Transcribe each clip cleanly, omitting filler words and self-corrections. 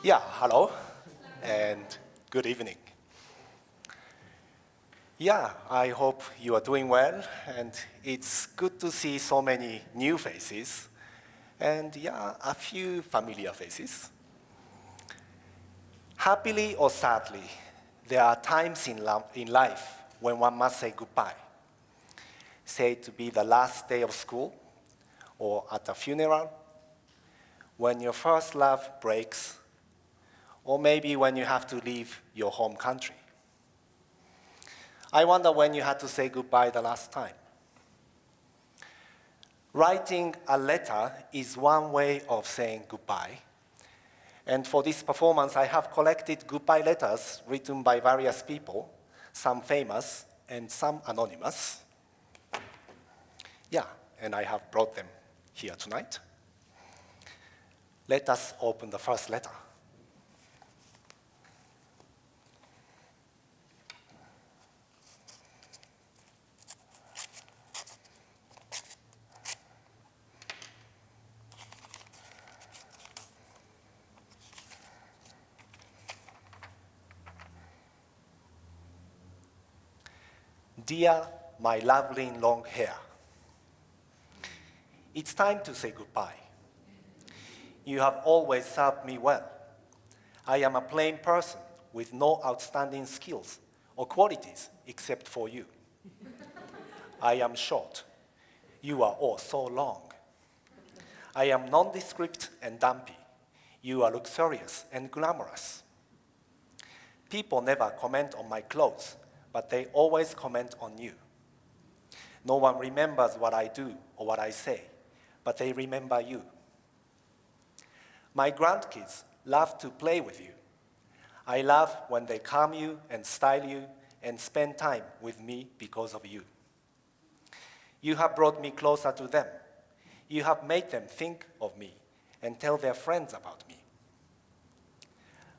Yeah, hello, and good evening. Yeah, I hope you are doing well, and it's good to see so many new faces, and yeah, a few familiar faces. Happily or sadly, there are times in life when one must say goodbye. Say to be the last day of school, or at a funeral, when your first love breaks, or maybe when you have to leave your home country. I wonder when you had to say goodbye the last time. Writing a letter is one way of saying goodbye. And for this performance, I have collected goodbye letters written by various people, some famous and some anonymous. Yeah, and I have brought them here tonight. Let us open the first letter. Dear my lovely long hair, it's time to say goodbye. You have always served me well. I am a plain person with no outstanding skills or qualities except for you. I am short. You are all so long. I am nondescript and dumpy. You are luxurious and glamorous. People never comment on my clothes, but they always comment on you. No one remembers what I do or what I say, but they remember you. My grandkids love to play with you. I love when they calm you and style you and spend time with me because of you. You have brought me closer to them. You have made them think of me and tell their friends about me.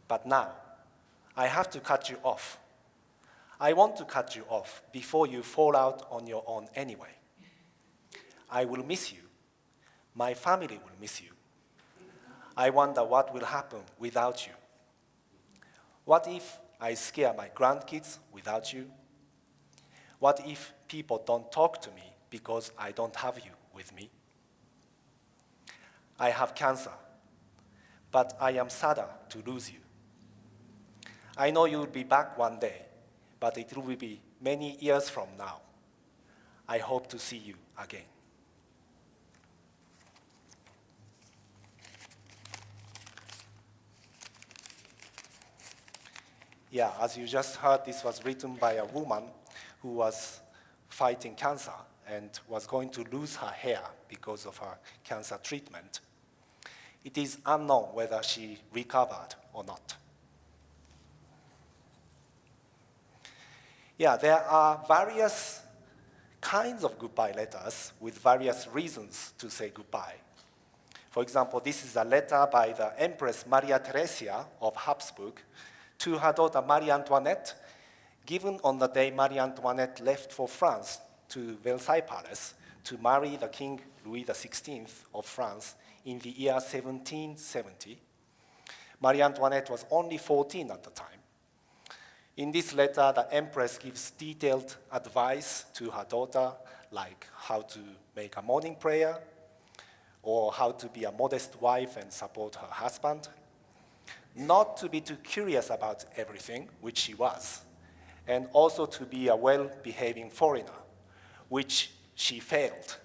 But now, I have to cut you off. I want to cut you off before you fall out on your own anyway. I will miss you. My family will miss you. I wonder what will happen without you. What if I scare my grandkids without you? What if people don't talk to me because I don't have you with me? I have cancer, but I am sadder to lose you. I know you will be back one day, but it will be many years from now. I hope to see you again. Yeah, as you just heard, this was written by a woman who was fighting cancer and was going to lose her hair because of her cancer treatment. It is unknown whether she recovered or not. Yeah, there are various kinds of goodbye letters with various reasons to say goodbye. For example, this is a letter by the Empress Maria Theresia of Habsburg to her daughter Marie Antoinette, given on the day Marie Antoinette left for France to Versailles Palace to marry the King Louis XVI of France in the year 1770. Marie Antoinette was only 14 at the time. In this letter, the Empress gives detailed advice to her daughter, like how to make a morning prayer, or how to be a modest wife and support her husband, not to be too curious about everything, which she was, and also to be a well-behaving foreigner, which she failed,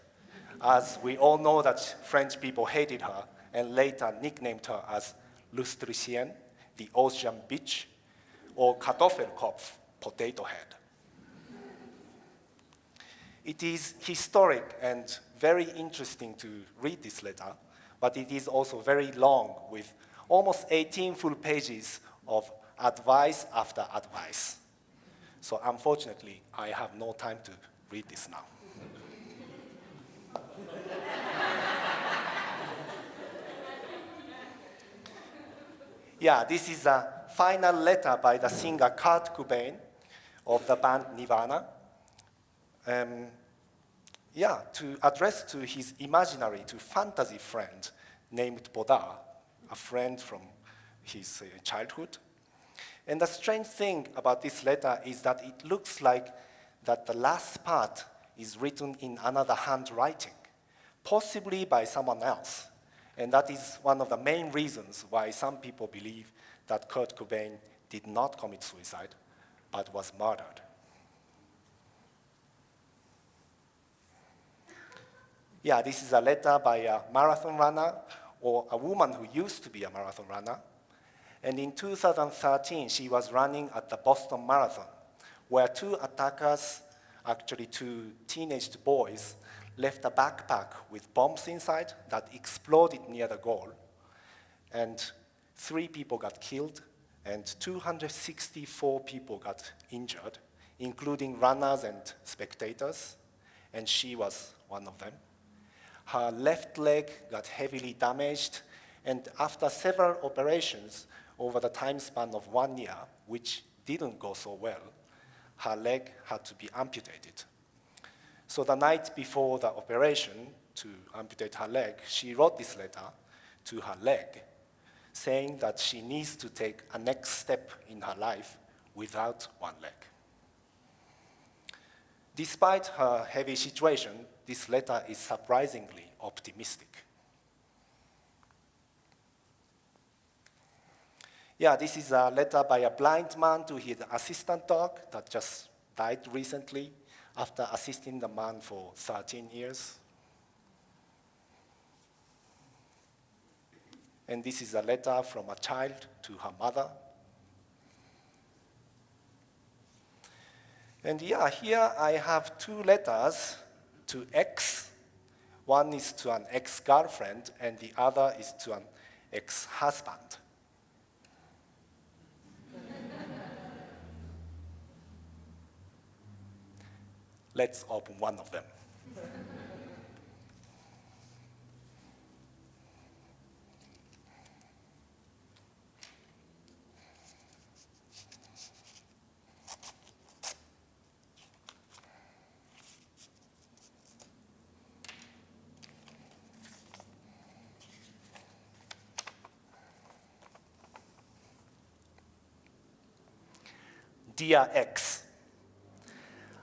as we all know that French people hated her and later nicknamed her as Lustricienne, the Austrian bitch, or Kartoffelkopf, potato head. It is historic and very interesting to read this letter, but it is also very long with almost 18 full pages of advice after advice. So unfortunately, I have no time to read this now. Yeah, this is a final letter by the singer Kurt Cobain of the band Nirvana. To address to his imaginary, to fantasy friend named Bodar, a friend from his childhood. And the strange thing about this letter is that it looks like that the last part is written in another handwriting, possibly by someone else. And that is one of the main reasons why some people believe that Kurt Cobain did not commit suicide, but was murdered. Yeah, this is a letter by a marathon runner, or a woman who used to be a marathon runner. And in 2013, she was running at the Boston Marathon, where two attackers, actually two teenage boys, left a backpack with bombs inside that exploded near the goal. And 3 people got killed, and 264 people got injured, including runners and spectators, and she was one of them. Her left leg got heavily damaged, and after several operations over the time span of 1 year, which didn't go so well, her leg had to be amputated. So the night before the operation to amputate her leg, she wrote this letter to her leg, saying that she needs to take a next step in her life without one leg. Despite her heavy situation, this letter is surprisingly optimistic. Yeah, this is a letter by a blind man to his assistant dog that just died recently after assisting the man for 13 years. And this is a letter from a child to her mother. And yeah, here I have 2 letters to X. One is to an ex-girlfriend, and the other is to an ex-husband. Let's open one of them. Dear X,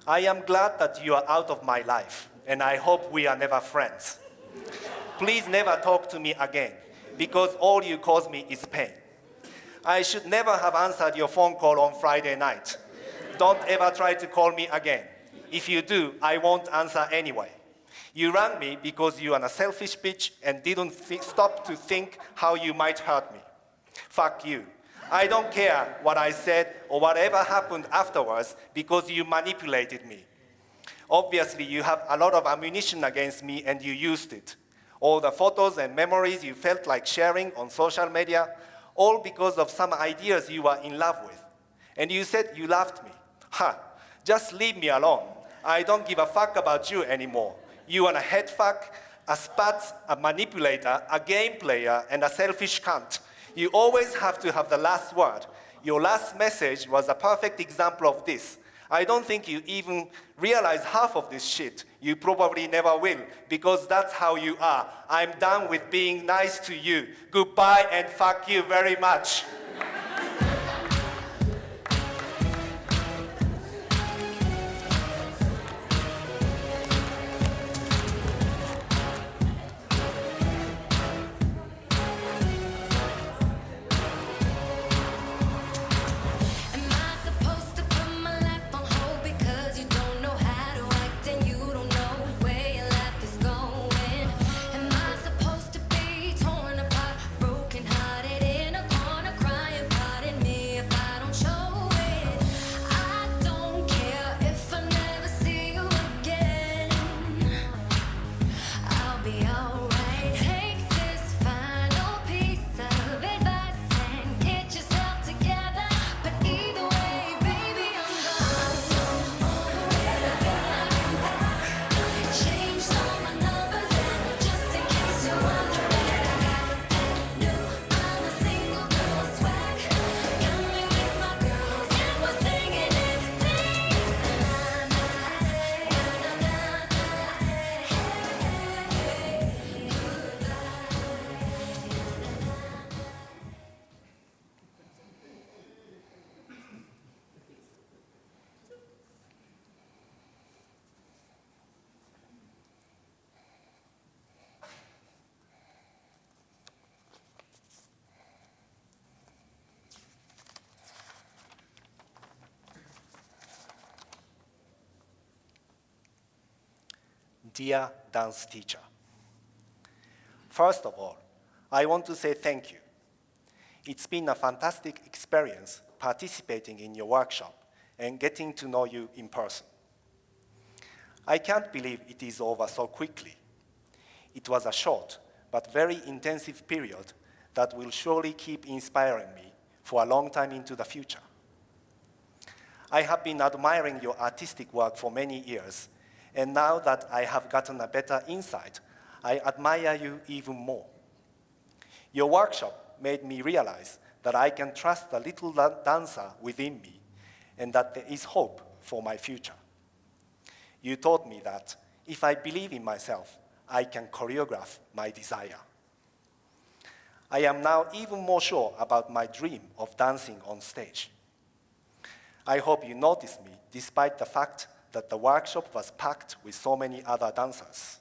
I am glad that you are out of my life, and I hope we are never friends. Please never talk to me again, because all you cause me is pain. I should never have answered your phone call on Friday night. Don't ever try to call me again. If you do, I won't answer anyway. You rang me because you are a selfish bitch and didn't stop to think how you might hurt me. Fuck you. I don't care what I said or whatever happened afterwards because you manipulated me. Obviously, you have a lot of ammunition against me and you used it. All the photos and memories you felt like sharing on social media, all because of some ideas you were in love with. And you said you loved me. Just leave me alone. I don't give a fuck about you anymore. You are a head fuck, a spatz, a manipulator, a game player, and a selfish cunt. You always have to have the last word. Your last message was a perfect example of this. I don't think you even realize half of this shit. You probably never will, because that's how you are. I'm done with being nice to you. Goodbye and fuck you very much. Am I supposed to be torn apart, broken hearted in a corner, crying? dear dance teacher. First of all, I want to say thank you. It's been a fantastic experience participating in your workshop and getting to know you in person. I can't believe it is over so quickly. It was a short but very intensive period that will surely keep inspiring me for a long time into the future. I have been admiring your artistic work for many years, and now that I have gotten a better insight, I admire you even more. Your workshop made me realize that I can trust the little dancer within me and that there is hope for my future. You taught me that if I believe in myself, I can choreograph my desire. I am now even more sure about my dream of dancing on stage. I hope you noticed me despite the fact that the workshop was packed with so many other dancers.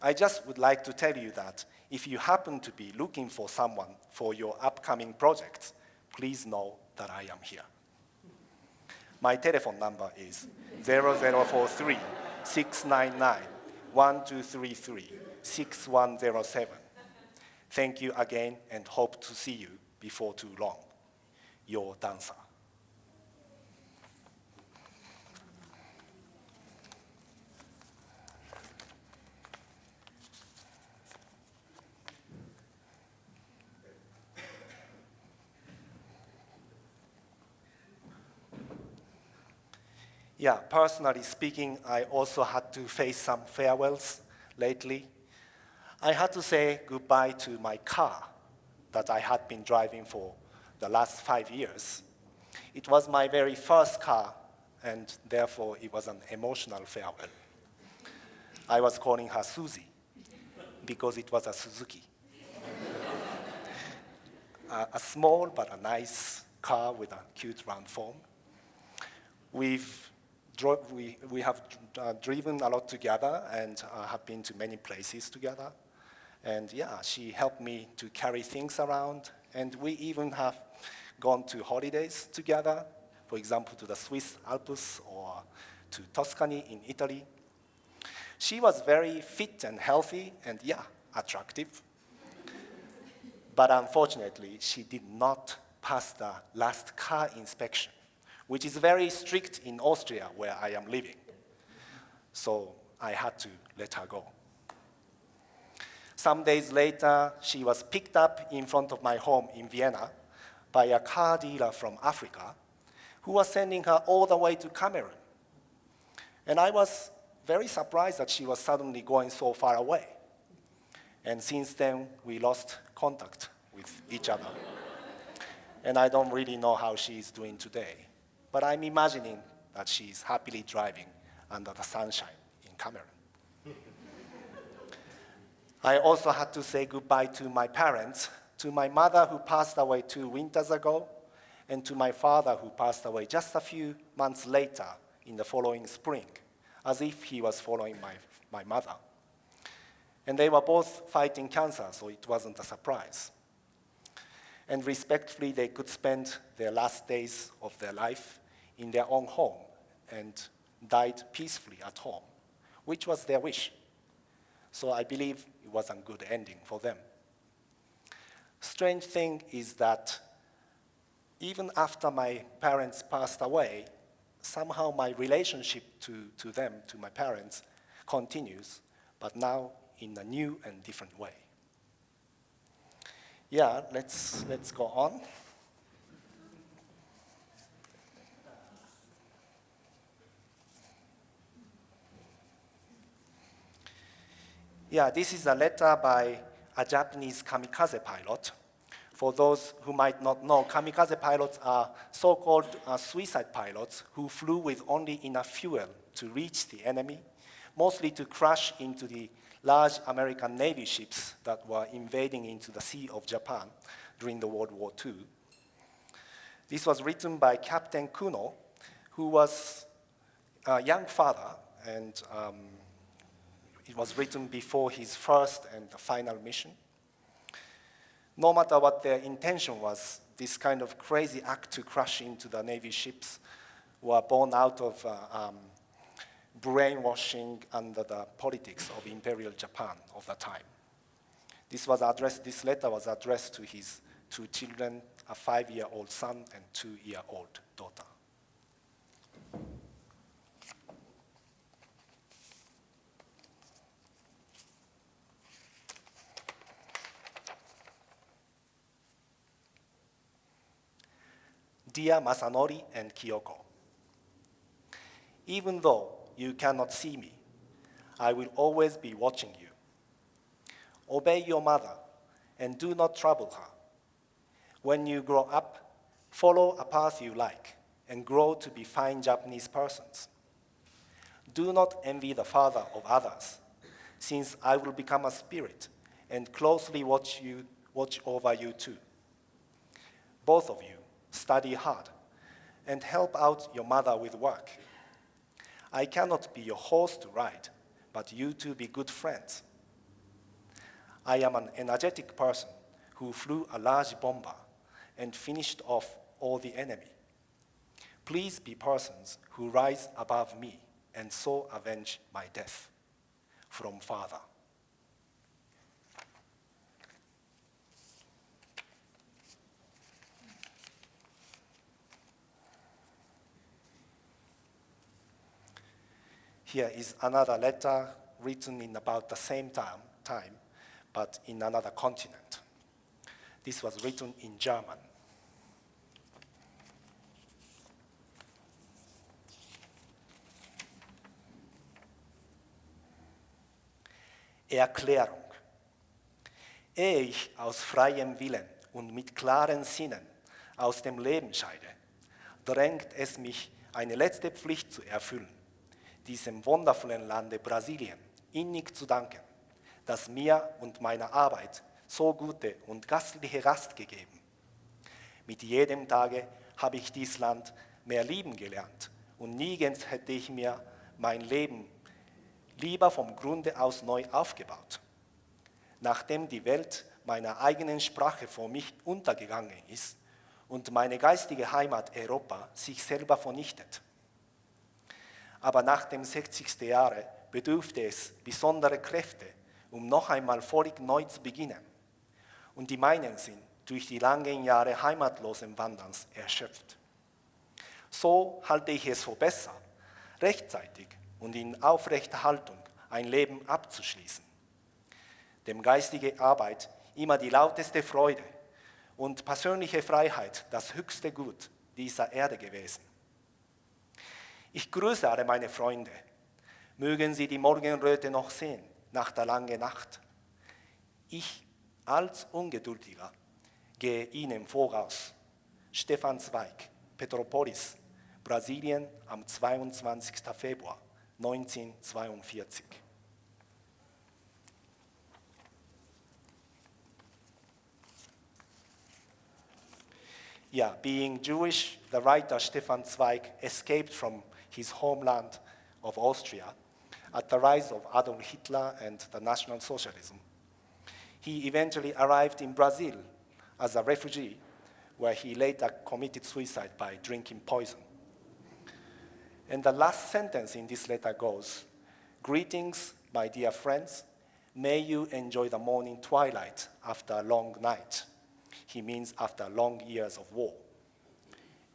I just would like to tell you that if you happen to be looking for someone for your upcoming projects, please know that I am here. My telephone number is 0043-699-1233-6107. Thank you again and hope to see you before too long. Your dancer. Yeah, personally speaking, I also had to face some farewells lately. I had to say goodbye to my car that I had been driving for the last 5 years. It was my very first car, and therefore it was an emotional farewell. I was calling her Susie because it was a Suzuki. A small but a nice car with a cute round form. We have driven a lot together and have been to many places together. And yeah, she helped me to carry things around. And we even have gone to holidays together, for example, to the Swiss Alps or to Tuscany in Italy. She was very fit and healthy and yeah, attractive. But unfortunately, she did not pass the last car inspection, which is very strict in Austria, where I am living. So I had to let her go. Some days later, she was picked up in front of my home in Vienna by a car dealer from Africa who was sending her all the way to Cameroon. And I was very surprised that she was suddenly going so far away. And since then, we lost contact with each other. And I don't really know how she's doing today. But I'm imagining that she's happily driving under the sunshine in Cameroon. I also had to say goodbye to my parents, to my mother who passed away 2 winters ago, and to my father who passed away just a few months later in the following spring, as if he was following my mother. And they were both fighting cancer, so it wasn't a surprise. And respectfully, they could spend their last days of their life in their own home and died peacefully at home, which was their wish. So I believe it was a good ending for them. Strange thing is that even after my parents passed away, somehow my relationship to them, to my parents, continues, but now in a new and different way. Yeah, let's go on. Yeah, this is a letter by a Japanese kamikaze pilot. For those who might not know, kamikaze pilots are so-called suicide pilots who flew with only enough fuel to reach the enemy, mostly to crash into the large American Navy ships that were invading into the Sea of Japan during the World War II. This was written by Captain Kuno, who was a young father, and it was written before his first and final mission. No matter what their intention was, this kind of crazy act to crash into the Navy ships were born out of brainwashing under the politics of Imperial Japan of the time. This letter was addressed to his two children, a 5-year-old son and 2-year-old daughter. Dear Masanori and Kyoko, even though you cannot see me, I will always be watching you. Obey your mother and do not trouble her. When you grow up, follow a path you like and grow to be fine Japanese persons. Do not envy the father of others, since I will become a spirit and closely watch over you too. Both of you study hard and help out your mother with work. I cannot be your horse to ride, but you two be good friends. I am an energetic person who flew a large bomber and finished off all the enemy. Please be persons who rise above me and so avenge my death. From Father. Here is another letter written in about the same time, but in another continent. This was written in German. Erklärung. Ehe ich aus freiem Willen und mit klaren Sinnen aus dem Leben scheide, drängt es mich, eine letzte Pflicht zu erfüllen, diesem wundervollen Lande Brasilien innig zu danken, das mir und meiner Arbeit so gute und gastliche Rast gegeben. Mit jedem Tage habe ich dies Land mehr lieben gelernt und nirgends hätte ich mir mein Leben lieber vom Grunde aus neu aufgebaut. Nachdem die Welt meiner eigenen Sprache vor mich untergegangen ist und meine geistige Heimat Europa sich selber vernichtet. Aber nach dem 60. Jahre bedurfte es besondere Kräfte, um noch einmal völlig neu zu beginnen. Und die meinen sind durch die langen Jahre heimatlosen Wanderns erschöpft. So halte ich es für besser, rechtzeitig und in aufrechter Haltung ein Leben abzuschließen. Dem geistige Arbeit immer die lauteste Freude und persönliche Freiheit das höchste Gut dieser Erde gewesen. Ich grüße alle meine Freunde. Mögen sie die Morgenröte noch sehen nach der langen Nacht. Ich als Ungeduldiger gehe Ihnen voraus. Stefan Zweig, Petropolis, Brasilien am 22. Februar 1942. Yeah, being Jewish, the writer Stefan Zweig escaped from his homeland of Austria at the rise of Adolf Hitler and the National Socialism. He eventually arrived in Brazil as a refugee, where he later committed suicide by drinking poison. And the last sentence in this letter goes, "Greetings, my dear friends. May you enjoy the morning twilight after a long night." He means after long years of war.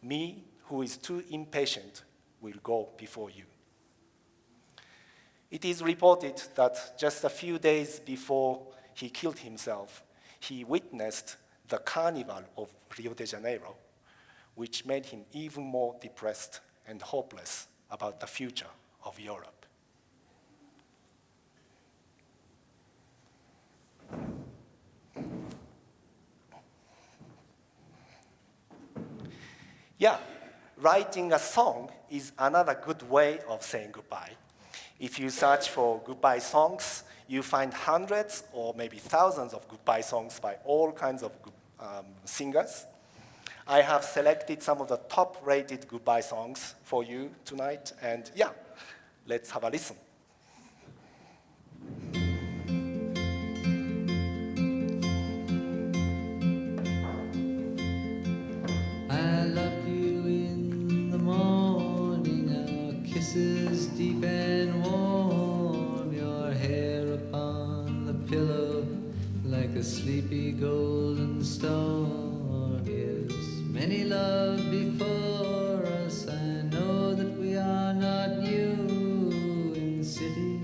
Me, who is too impatient, will go before you. It is reported that just a few days before he killed himself, he witnessed the Carnival of Rio de Janeiro, which made him even more depressed and hopeless about the future of Europe. Yeah, writing a song is another good way of saying goodbye. If you search for goodbye songs, you find hundreds or maybe thousands of goodbye songs by all kinds of singers. I have selected some of the top-rated goodbye songs for you tonight, and yeah, let's have a listen. I loved you in the morning, our kisses deep and stone. Yes, many loved before us. I know that we are not new in city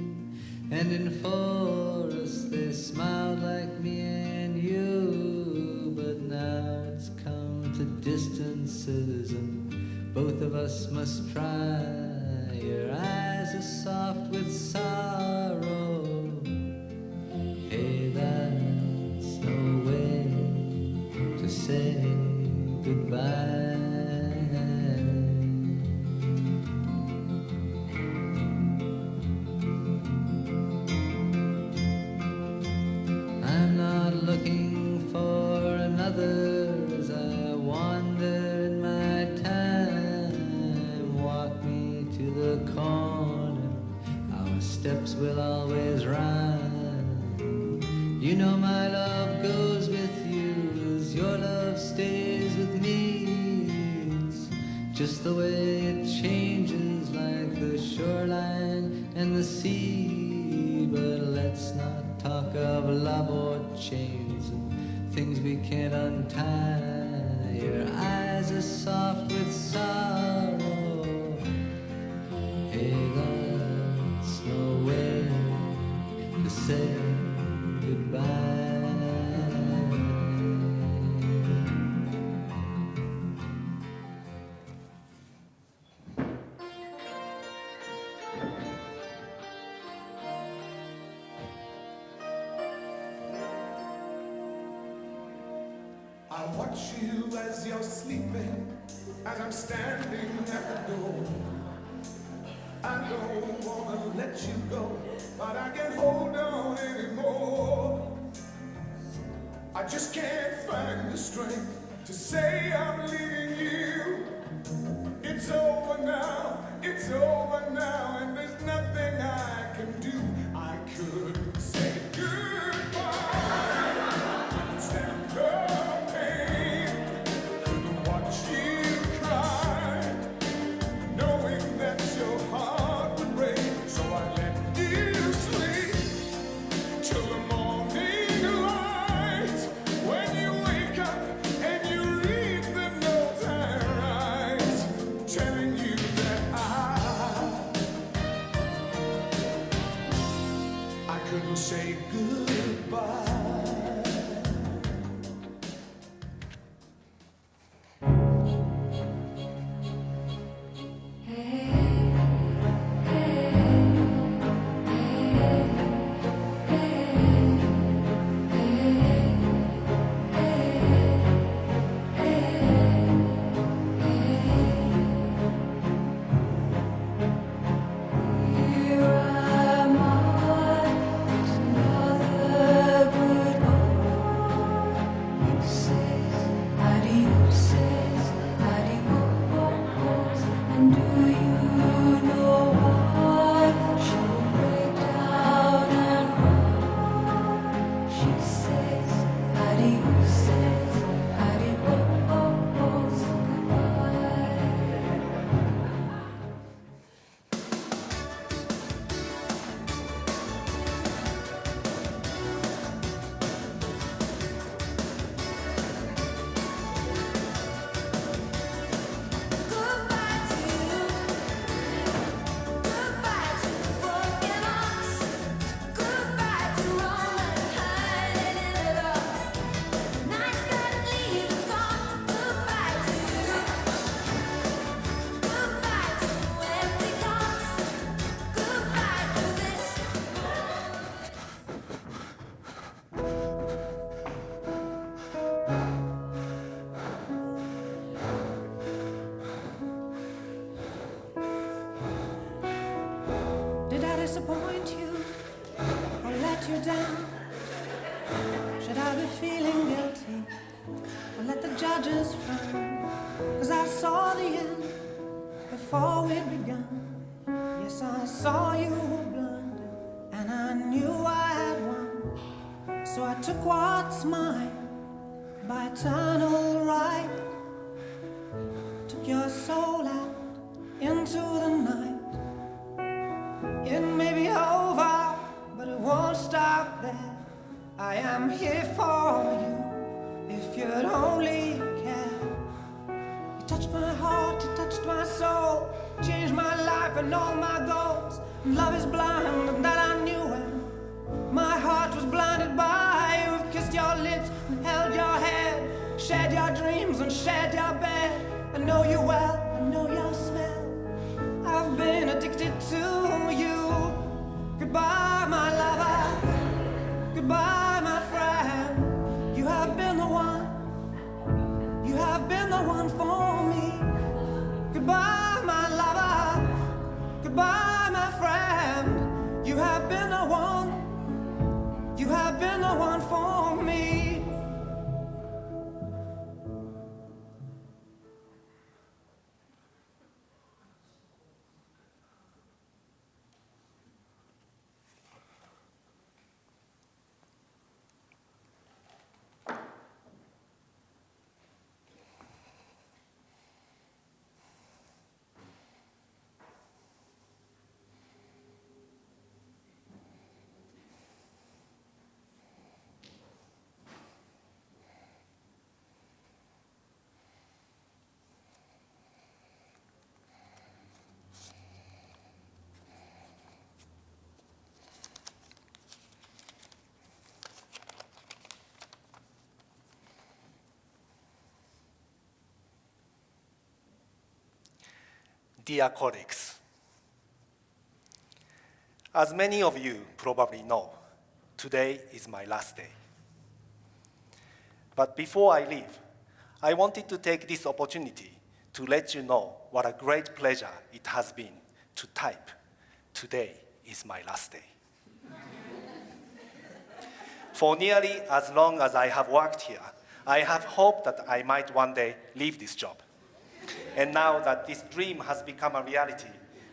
and in forest. They smiled like me and you, but now it's come to distances and both of us must try. Your eyes are soft with sorrow. Hey, that's no way to say goodbye. I'm not looking for another as I wander in my time. Walk me to the corner, our steps will always rhyme. You know my love goes with you as your love stays with me. It's just the way it changes like the shoreline and the sea. But let's not talk of love or chains and things we can't untie. Your eyes are soft with sorrow. Hey, that's no way to say goodbye. I watch you as you're sleeping, as I'm standing at the door. I don't wanna let you go, but I can't hold on anymore. I just can't find the strength to say I'm leaving you. It's over now, and there's nothing I can do. I couldn't say goodbye. Stand the pain, couldn't watch you cry, knowing that your heart would break. So I let you sleep till the morning light. When you wake up and you read the note I write, telling you that I couldn't say goodbye. Did I disappoint you or let you down? Should I be feeling guilty or let the judges frown? 'Cause I saw the end before we'd begun. Yes, I saw you were blind and I knew I had won. So I took what's mine by eternal right. Took your soul out into the night. It may be over, but it won't stop there. I am here for you if could only care. You touched my heart, you touched my soul, changed my life and all my goals. And love is blind, and that I knew when my heart was blinded by you. I've kissed your lips and held your head, shared your dreams and shared your bed. I know you well, I know your smell. I've been addicted to you. Goodbye, my lover. Goodbye, my friend. You have been the one. You have been the one for me. Goodbye, my lover. Goodbye, my friend. You have been the one. You have been the one for me. Dear colleagues, as many of you probably know, today is my last day. But before I leave, I wanted to take this opportunity to let you know what a great pleasure it has been to type, "Today is my last day." For nearly as long as I have worked here, I have hoped that I might one day leave this job. And now that this dream has become a reality,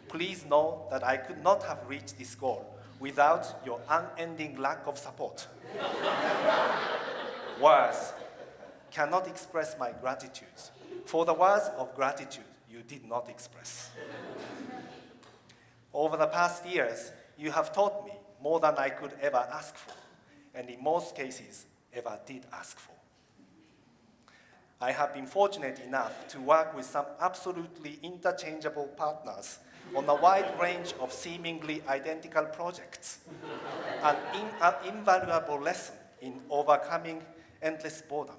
please know that I could not have reached this goal without your unending lack of support. Words cannot express my gratitude for the words of gratitude you did not express. Over the past years, you have taught me more than I could ever ask for, and in most cases, ever did ask for. I have been fortunate enough to work with some absolutely interchangeable partners on a wide range of seemingly identical projects, an invaluable lesson in overcoming endless boredom,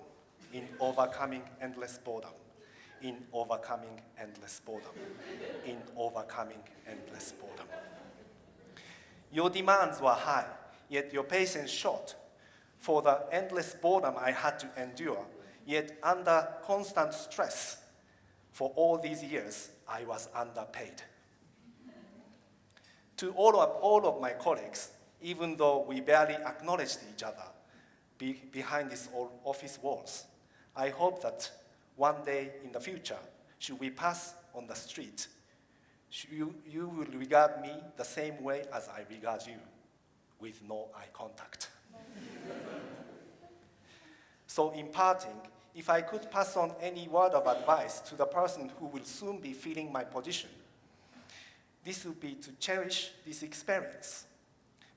in overcoming endless boredom, in overcoming endless boredom, in overcoming endless boredom. Your demands were high, yet your patience short. For the endless boredom I had to endure, yet under constant stress, for all these years, I was underpaid. To all of my colleagues, even though we barely acknowledged each other behind these office walls, I hope that one day in the future, should we pass on the street, you will regard me the same way as I regard you, with no eye contact. So in parting, if I could pass on any word of advice to the person who will soon be filling my position, this would be to cherish this experience,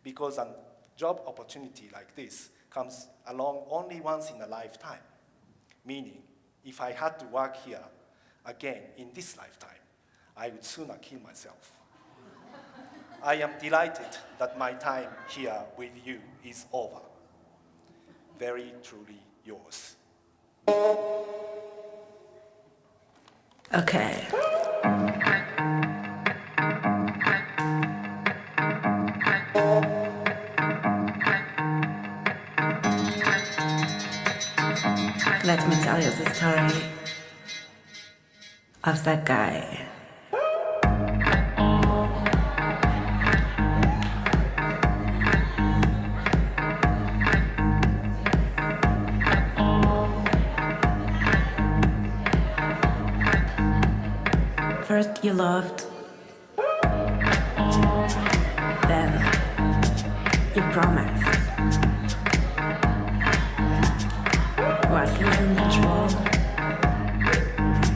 because a job opportunity like this comes along only once in a lifetime. Meaning, if I had to work here again in this lifetime, I would sooner kill myself. I am delighted that my time here with you is over. Very truly yours. Okay. Let me tell you the story of that guy. First you loved, then you promised, was losing control,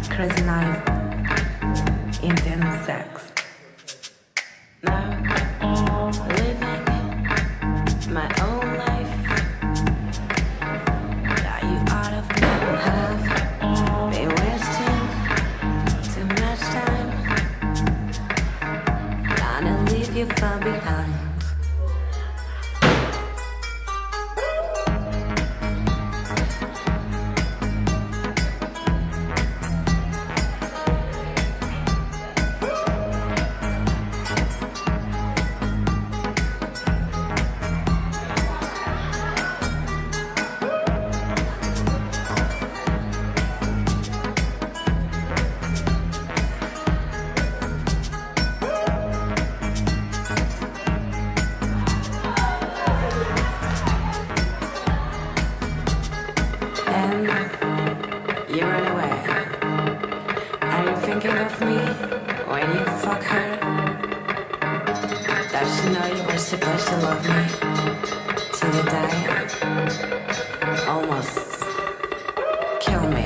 crazy night, intense sex. Now living my own life, got you out of my Then you run away. Are you thinking of me when you fuck her? Does she know you were supposed to love me till you die? Almost kill me.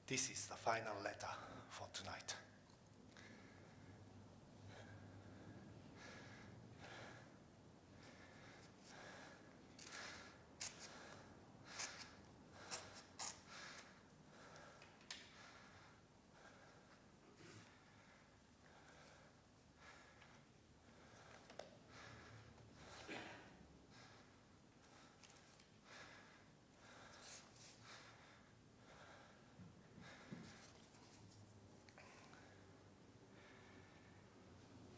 This is the final letter for tonight.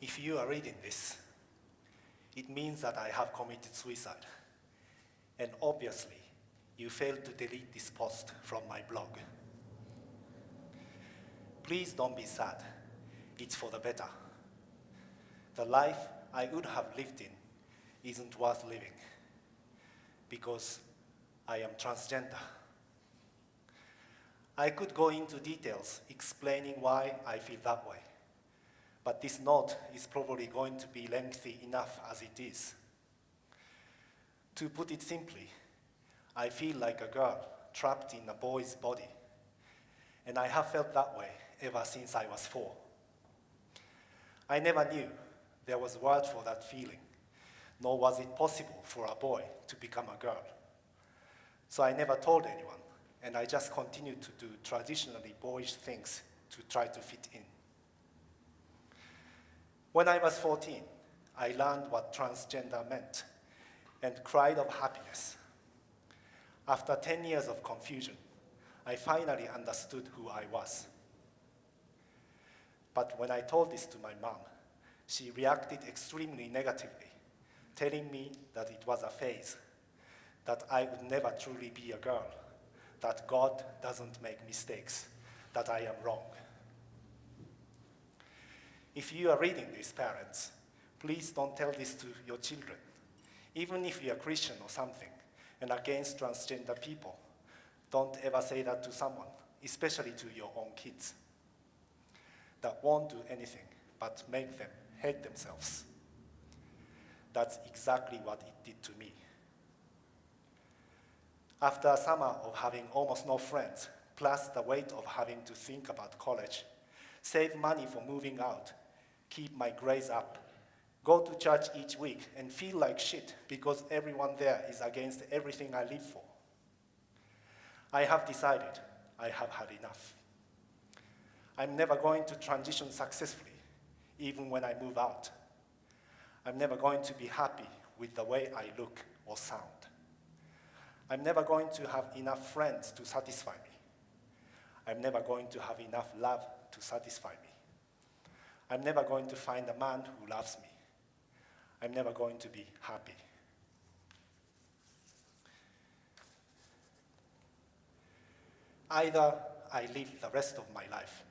If you are reading this, it means that I have committed suicide. And obviously, you failed to delete this post from my blog. Please don't be sad. It's for the better. The life I would have lived in isn't worth living because I am transgender. I could go into details explaining why I feel that way. But this note is probably going to be lengthy enough as it is. To put it simply, I feel like a girl trapped in a boy's body, and I have felt that way ever since I was 4. I never knew there was a word for that feeling, nor was it possible for a boy to become a girl. So I never told anyone, and I just continued to do traditionally boyish things to try to fit in. When I was 14, I learned what transgender meant and cried of happiness. After 10 years of confusion, I finally understood who I was. But when I told this to my mom, she reacted extremely negatively, telling me that it was a phase, that I would never truly be a girl, that God doesn't make mistakes, that I am wrong. If you are reading this, parents, please don't tell this to your children. Even if you are Christian or something and against transgender people, don't ever say that to someone, especially to your own kids, that won't do anything but make them hate themselves. That's exactly what it did to me. After a summer of having almost no friends, plus the weight of having to think about college, save money for moving out, keep my grades up, go to church each week and feel like shit because everyone there is against everything I live for, I have decided I have had enough. I'm never going to transition successfully, even when I move out. I'm never going to be happy with the way I look or sound. I'm never going to have enough friends to satisfy me. I'm never going to have enough love to satisfy me. I'm never going to find a man who loves me. I'm never going to be happy. Either I live the rest of my life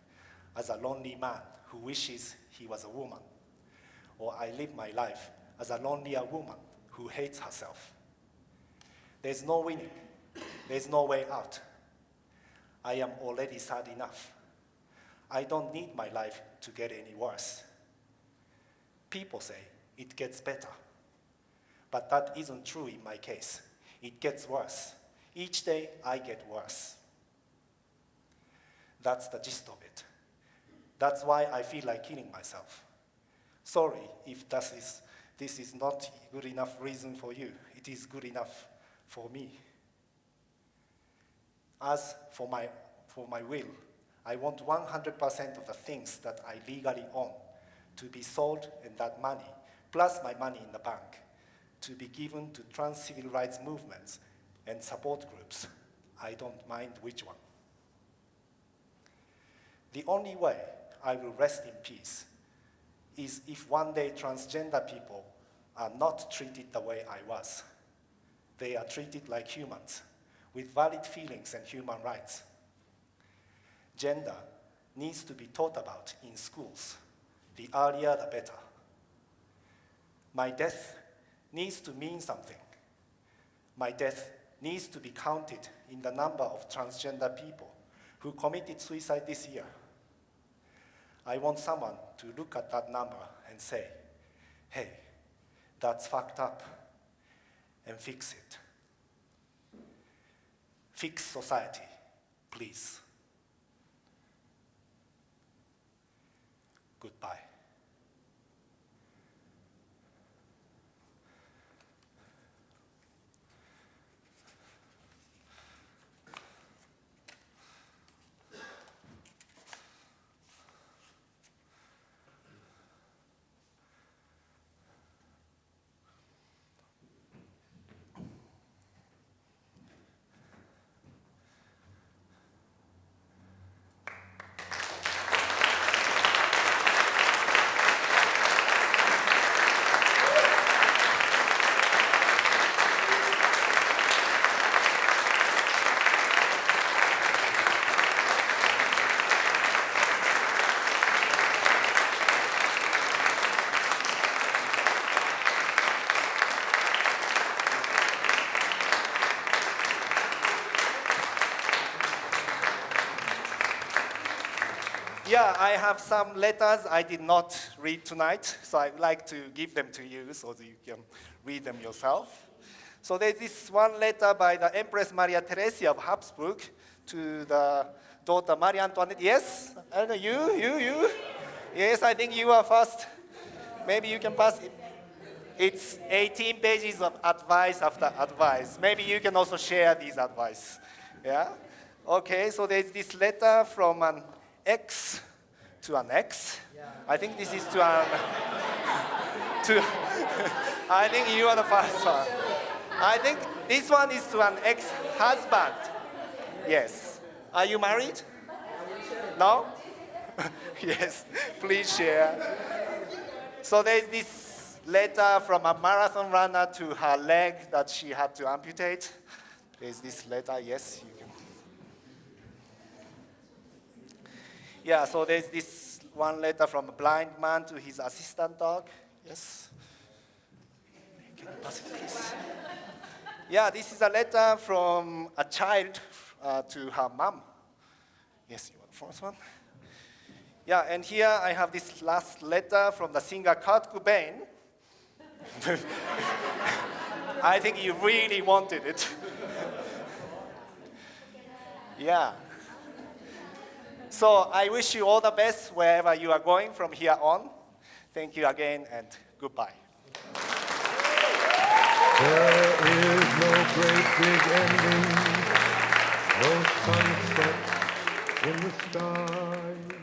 as a lonely man who wishes he was a woman, or I live my life as a lonelier woman who hates herself. There's no winning. There's no way out. I am already sad enough. I don't need my life to get any worse. People say it gets better, but that isn't true in my case. It gets worse. Each day I get worse. That's the gist of it. That's why I feel like killing myself. Sorry if this is not good enough reason for you. It is good enough for me. As for my will, I want 100% of the things that I legally own to be sold, and that money, plus my money in the bank, to be given to trans civil rights movements and support groups. I don't mind which one. The only way I will rest in peace is if one day transgender people are not treated the way I was. They are treated like humans, with valid feelings and human rights. Gender needs to be taught about in schools. The earlier, the better. My death needs to mean something. My death needs to be counted in the number of transgender people who committed suicide this year. I want someone to look at that number and say, hey, that's fucked up, and fix it. Fix society, please. Goodbye. Yeah, I have some letters I did not read tonight, so I'd like to give them to you so that you can read them yourself. So there's this one letter by the Empress Maria Theresia of Habsburg to the daughter Marie Antoinette. Yes? I don't know, you? Yes, I think you are first. Maybe you can pass it. It's 18 pages of advice after advice. Maybe you can also share these advice. Yeah? Okay, so there's this letter from an X to an X. Yeah. I think this is to an, I think you are the first one. I think this one is to an ex-husband. Yes. Are you married? No? Yes, please share. So there's this letter from a marathon runner to her leg that she had to amputate. There's this letter, yes, you can. Yeah, so there's this one letter from a blind man to his assistant dog. Yes. Can you pass it, please? Yeah, this is a letter from a child to her mom. Yes, you want the first one? Yeah, and here I have this last letter from the singer Kurt Cobain. I think you really wanted it. Yeah. So I wish you all the best wherever you are going from here on. Thank you again and goodbye. There is no great big ending, no sunset in the sky.